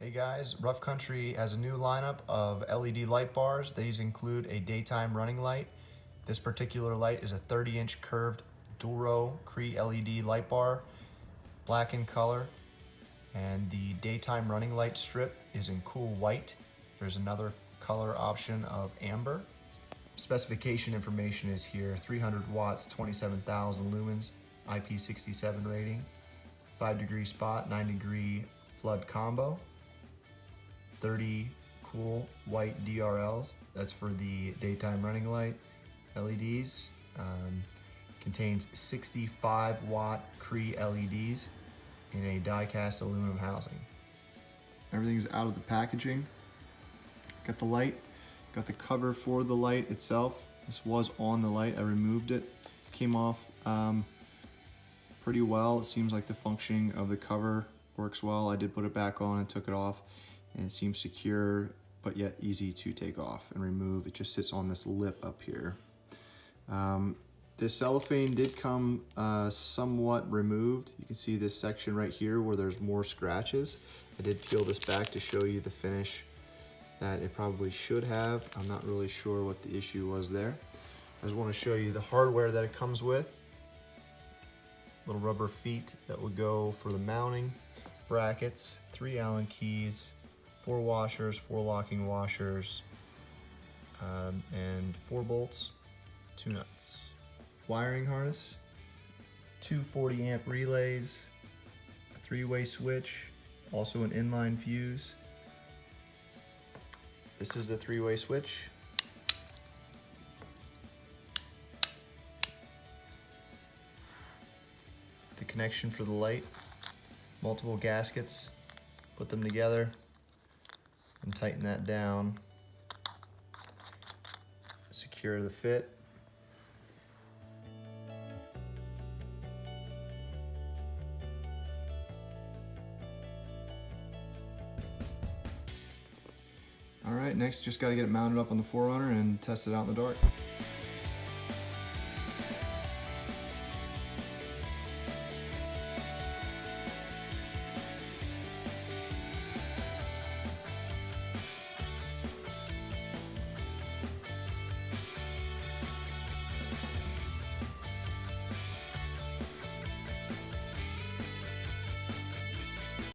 Hey guys, Rough Country has a new lineup of LED light bars. These include a daytime running light. This particular light is a 30-inch curved dual row Cree LED light bar, black in color, and the daytime running light strip is in cool white. There's another color option of amber. Specification information is here: 300 watts, 27,000 lumens, IP67 rating, 5-degree spot, 9-degree flood combo, 30 cool white DRLs. That's for the daytime running light LEDs. Contains 65 watt Cree LEDs in a die-cast aluminum housing. Everything's out of the packaging. Got the light, got the cover for the light itself. This was on the light, I removed it. Came off pretty well. It seems like the functioning of the cover works well. I did put it back on and took it off, and it seems secure but yet easy to take off and remove. It just sits on this lip up here. This cellophane did come somewhat removed. You can see this section right here where there's more scratches. I did peel this back to show you the finish that it probably should have. I'm not really sure what the issue was there. I just want to show you the hardware that it comes with. Little rubber feet that would go for the mounting, brackets, 3 Allen keys, 4 washers, 4 locking washers, and 4 bolts, 2 nuts. Wiring harness, 2 40 amp relays, a 3-way switch, also an inline fuse. This is the 3-way switch. The connection for the light, multiple gaskets, put them together and tighten that down, secure the fit. All right, next just got to get it mounted up on the 4Runner and test it out in the dark.